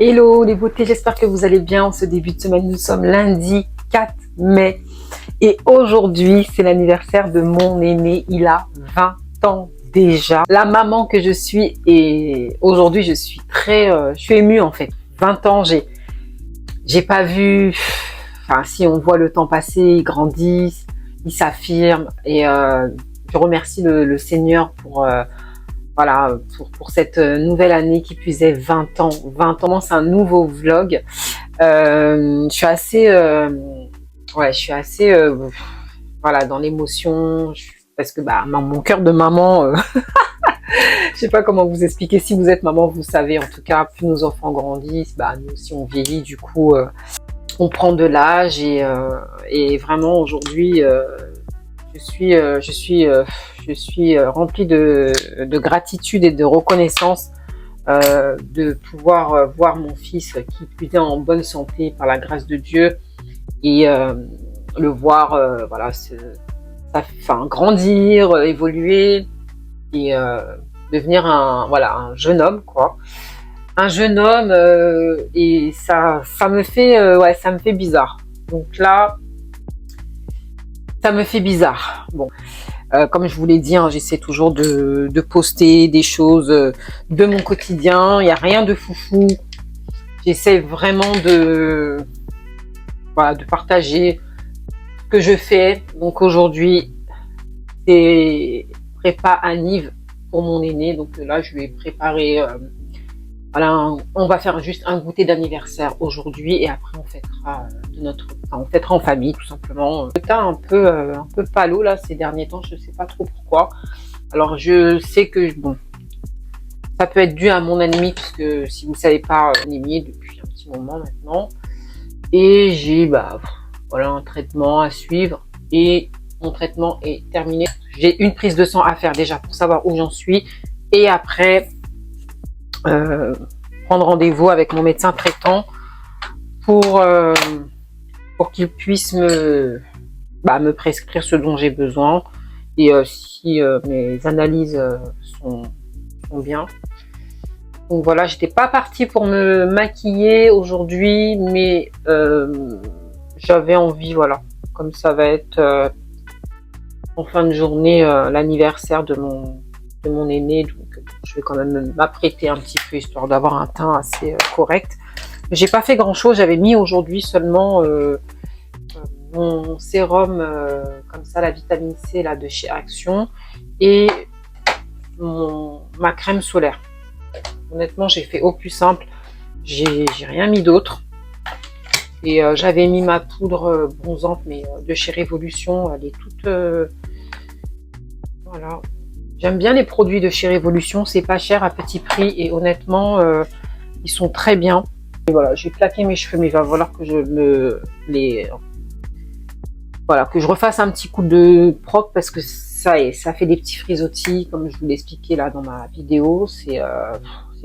Hello les beautés, j'espère que vous allez bien. En ce début de semaine, nous sommes lundi 4 mai et aujourd'hui c'est l'anniversaire de mon aîné. Il a 20 ans déjà. La maman que je suis, et aujourd'hui je suis je suis émue en fait. 20 ans, j'ai pas vu, enfin si on voit le temps passer, il grandit, il s'affirme et je remercie le Seigneur pour voilà, pour cette nouvelle année qui puisait 20 ans. 20 ans, c'est un nouveau vlog. Je suis assez, ouais, je suis assez, voilà, dans l'émotion, parce que bah, mon cœur de maman, je sais pas comment vous expliquer. Si vous êtes maman, vous savez. En tout cas, plus nos enfants grandissent, bah nous aussi on vieillit. Du coup, on prend de l'âge et vraiment aujourd'hui, je suis remplie de gratitude et de reconnaissance de pouvoir voir mon fils qui plus est en bonne santé par la grâce de Dieu et le voir voilà, enfin, grandir, évoluer et devenir un jeune homme quoi. Un jeune homme et ça me fait ouais, ça me fait bizarre. Donc là, ça me fait bizarre. Bon. Comme je vous l'ai dit, hein, j'essaie toujours de poster des choses de mon quotidien. Il n'y a rien de foufou. J'essaie vraiment voilà, de partager ce que je fais. Donc aujourd'hui, c'est prépa anniv pour mon aîné. Donc là, je lui ai préparé. Voilà, on va faire juste un goûter d'anniversaire aujourd'hui et après on fêtera on fêtera en famille tout simplement. Le teint un peu pâle là ces derniers temps, je sais pas trop pourquoi. Alors je sais que bon, ça peut être dû à mon anémie puisque si vous ne savez pas, anémie depuis un petit moment maintenant et j'ai voilà un traitement à suivre et mon traitement est terminé. J'ai une prise de sang à faire déjà pour savoir où j'en suis et après prendre rendez-vous avec mon médecin traitant pour qu'il puisse me prescrire ce dont j'ai besoin et si mes analyses sont bien. Donc voilà, j'étais pas partie pour me maquiller aujourd'hui, mais j'avais envie, voilà, comme ça va être en fin de journée l'anniversaire de mon aîné, donc je vais quand même m'apprêter un petit peu histoire d'avoir un teint assez correct. J'ai pas fait grand chose, j'avais mis aujourd'hui seulement mon sérum comme ça, la vitamine C là de chez Action et ma crème solaire. Honnêtement, j'ai fait au plus simple, j'ai rien mis d'autre. Et j'avais mis ma poudre bronzante mais de chez Révolution, elle est toute voilà. J'aime bien les produits de chez Révolution, c'est pas cher à petit prix et honnêtement ils sont très bien. Et voilà, j'ai plaqué mes cheveux mais il va falloir que que je refasse un petit coup de propre parce que ça fait des petits frisottis comme je vous l'ai expliqué là dans ma vidéo, c'est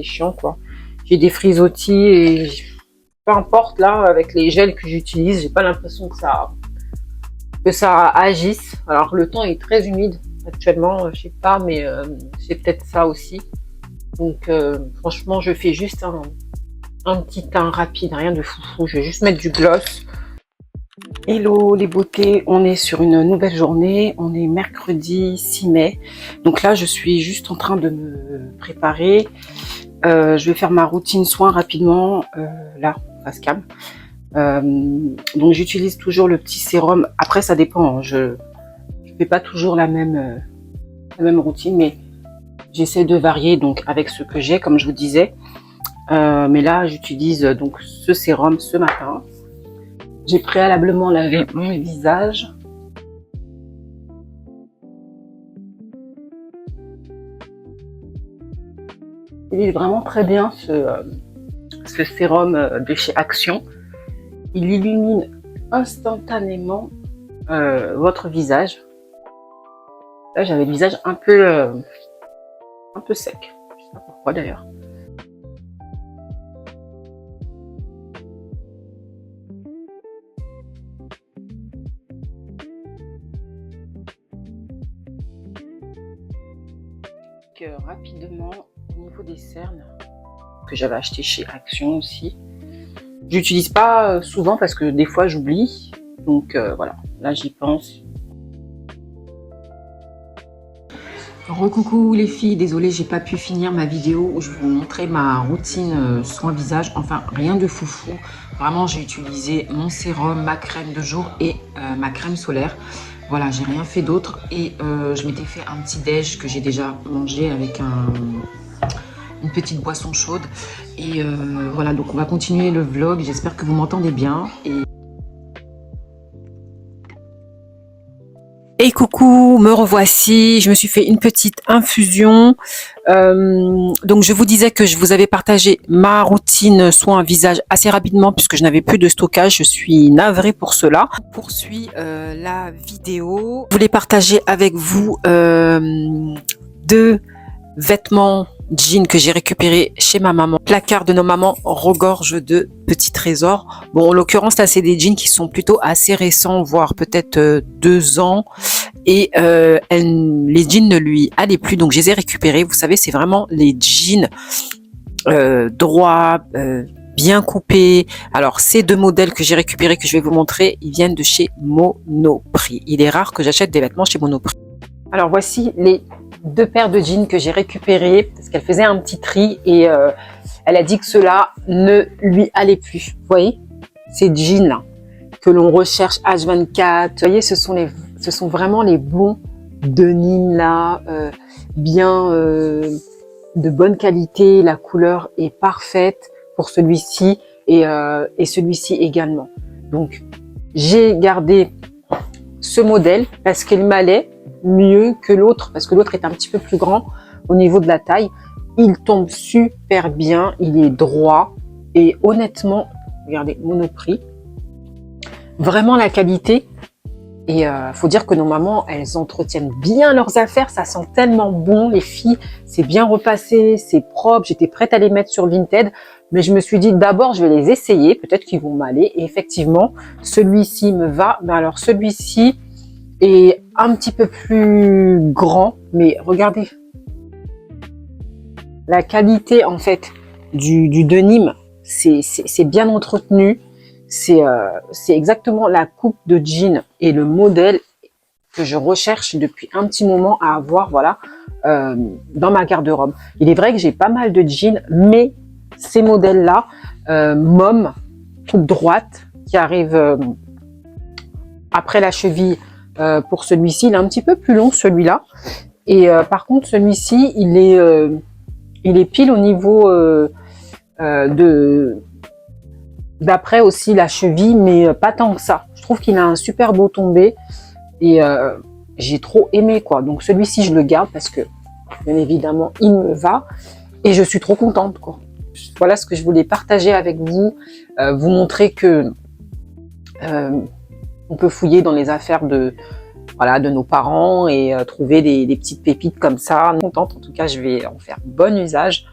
chiant quoi. J'ai des frisottis et peu importe là avec les gels que j'utilise, j'ai pas l'impression que ça agisse. Alors le temps est très humide actuellement, je sais pas, mais c'est peut-être ça aussi. Donc franchement, je fais juste un petit teint rapide, rien de foufou. Je vais juste mettre du gloss. Hello les beautés, on est sur une nouvelle journée, on est mercredi 6 mai. Donc là, je suis juste en train de me préparer. Je vais faire ma routine soin rapidement, là, face cam. Donc j'utilise toujours le petit sérum. Après, ça dépend, hein. Je fais pas toujours la même routine, mais j'essaie de varier donc avec ce que j'ai, comme je vous disais. Mais là, j'utilise donc ce sérum ce matin. J'ai préalablement lavé mon visage. Il est vraiment très bien ce sérum de chez Action. Il illumine instantanément votre visage. Là, j'avais le visage un peu sec. Je sais pas pourquoi d'ailleurs. Rapidement au niveau des cernes, que j'avais acheté chez Action aussi. J'utilise pas souvent parce que des fois j'oublie. Donc voilà, là j'y pense. Recoucou les filles, désolée j'ai pas pu finir ma vidéo où je vous montrais ma routine soin visage, enfin rien de foufou, vraiment j'ai utilisé mon sérum, ma crème de jour et ma crème solaire, voilà j'ai rien fait d'autre et je m'étais fait un petit déj que j'ai déjà mangé avec une petite boisson chaude et voilà donc on va continuer le vlog, j'espère que vous m'entendez bien Et coucou, me revoici, je me suis fait une petite infusion, donc je vous disais que je vous avais partagé ma routine soin visage assez rapidement puisque je n'avais plus de stockage, je suis navrée pour cela. On poursuit la vidéo, je voulais partager avec vous deux vêtements jeans que j'ai récupéré chez ma maman. Le placard de nos mamans regorge de petits trésors. Bon, en l'occurrence, là, c'est des jeans qui sont plutôt assez récents, voire peut-être 2 ans. Et les jeans ne lui allaient plus, donc je les ai récupérés. Vous savez, c'est vraiment les jeans droits, bien coupés. Alors, ces deux modèles que j'ai récupérés, que je vais vous montrer, ils viennent de chez Monoprix. Il est rare que j'achète des vêtements chez Monoprix. Alors, voici les 2 paires de jeans que j'ai récupérées parce qu'elle faisait un petit tri et elle a dit que cela ne lui allait plus. Vous voyez, ces jeans là que l'on recherche H24. Vous voyez, ce sont vraiment les bons denim là, bien de bonne qualité. La couleur est parfaite pour celui-ci et celui-ci également. Donc j'ai gardé ce modèle parce qu'il m'allait mieux que l'autre, parce que l'autre est un petit peu plus grand au niveau de la taille. Il tombe super bien, il est droit et honnêtement, regardez, Monoprix, vraiment la qualité. Et faut dire que nos mamans, elles entretiennent bien leurs affaires, ça sent tellement bon les filles, c'est bien repassé, c'est propre. J'étais prête à les mettre sur Vinted, mais je me suis dit d'abord je vais les essayer, peut-être qu'ils vont m'aller. Et effectivement, celui-ci me va, mais alors celui-ci est un petit peu plus grand, mais regardez la qualité en fait du denim, c'est bien entretenu, c'est exactement la coupe de jean et le modèle que je recherche depuis un petit moment à avoir, voilà, dans ma garde-robe. Il est vrai que j'ai pas mal de jeans, mais ces modèles-là, mom, coupe droite, qui arrive après la cheville. Pour celui-ci, il est un petit peu plus long celui-là. Et par contre, celui-ci, il est pile au niveau d'après aussi la cheville, mais pas tant que ça. Je trouve qu'il a un super beau tombé et j'ai trop aimé quoi. Donc celui-ci, je le garde parce que bien évidemment, il me va et je suis trop contente quoi. Voilà ce que je voulais partager avec vous, vous montrer que on peut fouiller dans les affaires de nos parents et trouver des petites pépites comme ça. Contente, en tout cas, je vais en faire bon usage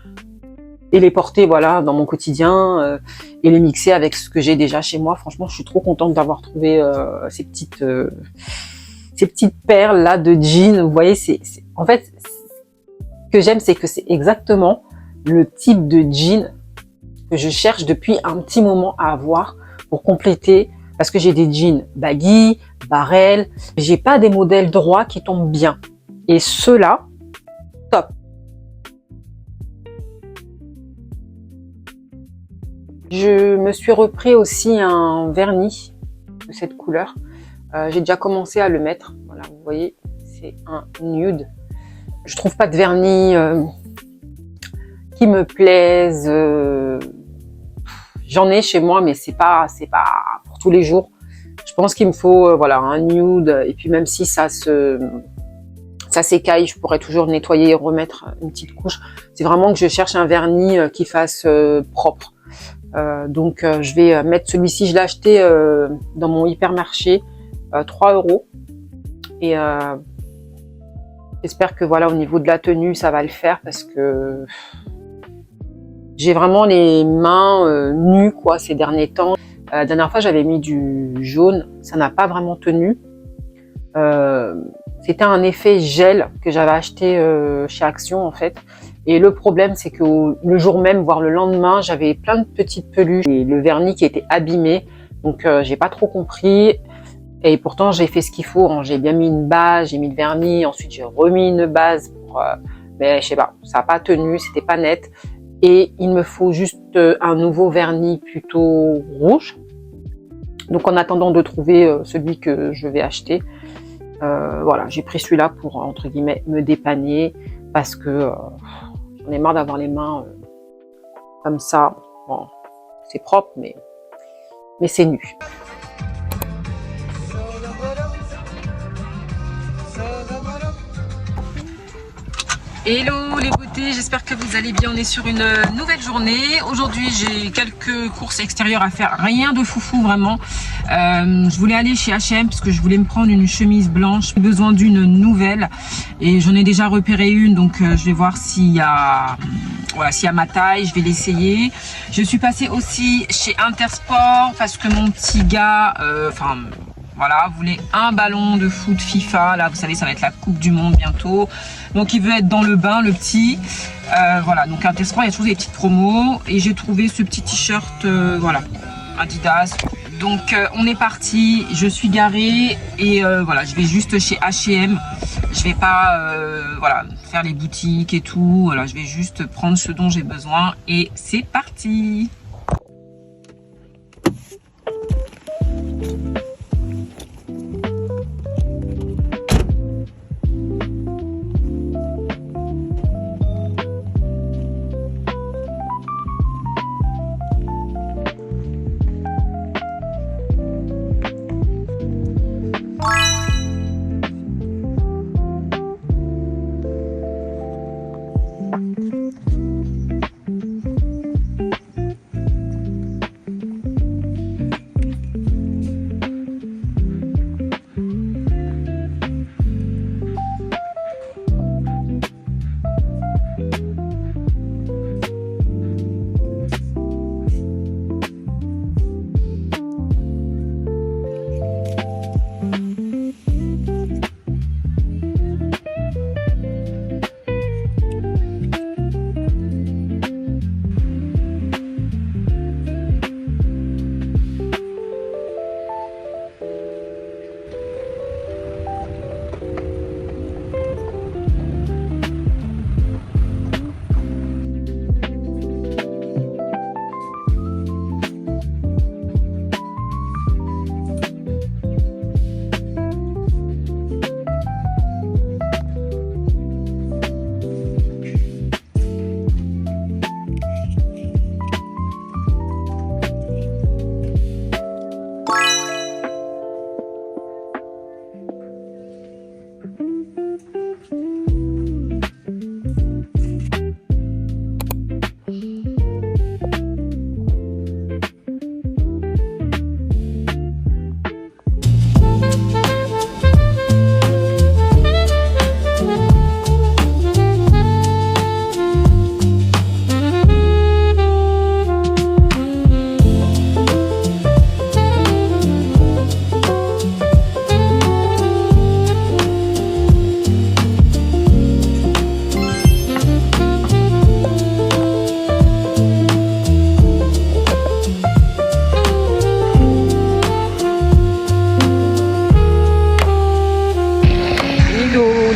et les porter voilà dans mon quotidien et les mixer avec ce que j'ai déjà chez moi. Franchement, je suis trop contente d'avoir trouvé ces petites perles là de jeans. Vous voyez, en fait ce que j'aime, c'est que c'est exactement le type de jean que je cherche depuis un petit moment à avoir pour compléter. Parce que j'ai des jeans baggy, barrel, j'ai pas des modèles droits qui tombent bien. Et ceux-là, top. Je me suis repris aussi un vernis de cette couleur. J'ai déjà commencé à le mettre. Voilà, vous voyez, c'est un nude. Je trouve pas de vernis qui me plaise. J'en ai chez moi, mais c'est pas pour tous les jours. Je pense qu'il me faut voilà un nude et puis même si ça s'écaille, je pourrais toujours nettoyer et remettre une petite couche. C'est vraiment que je cherche un vernis qui fasse propre. Donc je vais mettre celui-ci. Je l'ai acheté dans mon hypermarché 3 € et j'espère que voilà au niveau de la tenue ça va le faire parce que j'ai vraiment les mains nues quoi ces derniers temps. La dernière fois j'avais mis du jaune, ça n'a pas vraiment tenu. C'était un effet gel que j'avais acheté chez Action en fait. Et le problème, c'est que le jour même, voire le lendemain, j'avais plein de petites peluches et le vernis qui était abîmé. Donc, j'ai pas trop compris. Et pourtant, j'ai fait ce qu'il faut. Hein. J'ai bien mis une base, j'ai mis le vernis. Ensuite, j'ai remis une base. Mais je sais pas, ça n'a pas tenu, c'était pas net. Et il me faut juste un nouveau vernis plutôt rouge. Donc, en attendant de trouver celui que je vais acheter, voilà, j'ai pris celui-là pour, entre guillemets, me dépanner. Parce que j'en ai marre d'avoir les mains comme ça. Bon, c'est propre, mais c'est nu. Hello les beautés, j'espère que vous allez bien. On est sur une nouvelle journée. Aujourd'hui, j'ai quelques courses extérieures à faire. Rien de foufou vraiment. Je voulais aller chez H&M parce que je voulais me prendre une chemise blanche. J'ai besoin d'une nouvelle et j'en ai déjà repéré une. Donc je vais voir s'il y a, voilà, s'il y a ma taille. Je vais l'essayer. Je suis passée aussi chez Intersport parce que mon petit gars, voilà, voulait un ballon de foot FIFA. Là, vous savez, ça va être la Coupe du Monde bientôt. Donc, il veut être dans le bain, le petit. Voilà, donc Intersport, il y a toujours des petites promos. Et j'ai trouvé ce petit t-shirt, voilà, Adidas. Donc, on est parti. Je suis garée. Et voilà, je vais juste chez H&M. Je vais pas, voilà, faire les boutiques et tout. Voilà, je vais juste prendre ce dont j'ai besoin. Et c'est parti!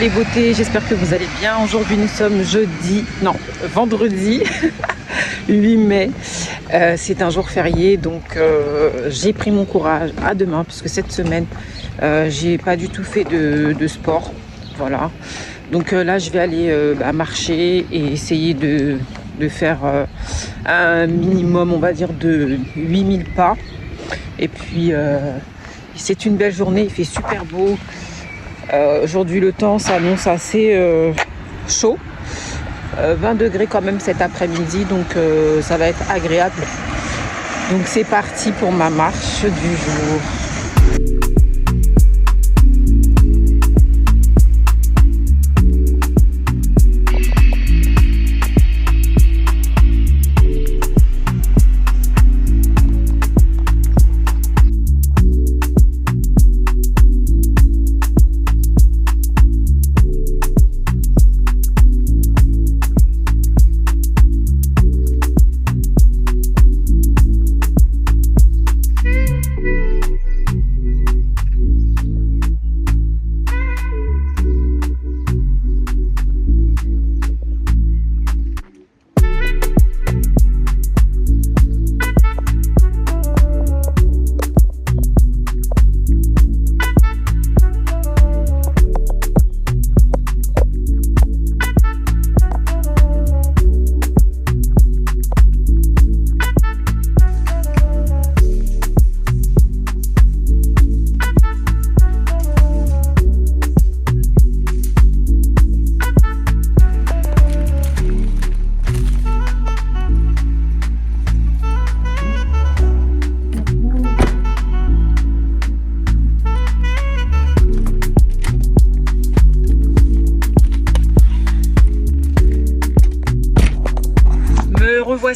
Les beautés, j'espère que vous allez bien. Aujourd'hui nous sommes vendredi 8 mai. C'est un jour férié, donc j'ai pris mon courage à demain puisque cette semaine j'ai pas du tout fait de sport. Voilà. Donc là je vais aller marcher et essayer de faire un minimum, on va dire, de 8000 pas. Et puis c'est une belle journée, il fait super beau. Aujourd'hui le temps s'annonce assez chaud, 20 degrés quand même cet après-midi, donc ça va être agréable. Donc c'est parti pour ma marche du jour.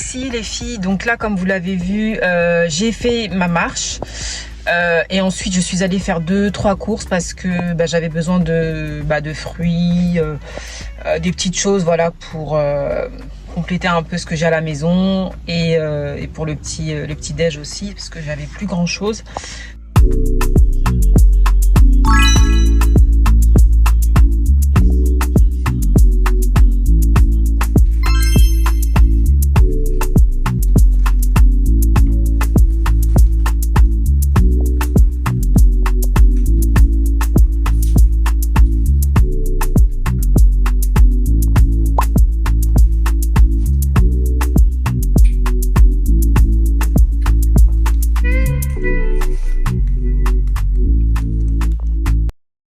aussi les filles, donc là comme vous l'avez vu, j'ai fait ma marche et ensuite je suis allée faire 2-3 courses parce que j'avais besoin de fruits, des petites choses voilà pour compléter un peu ce que j'ai à la maison et pour le petit déj aussi parce que j'avais plus grand chose.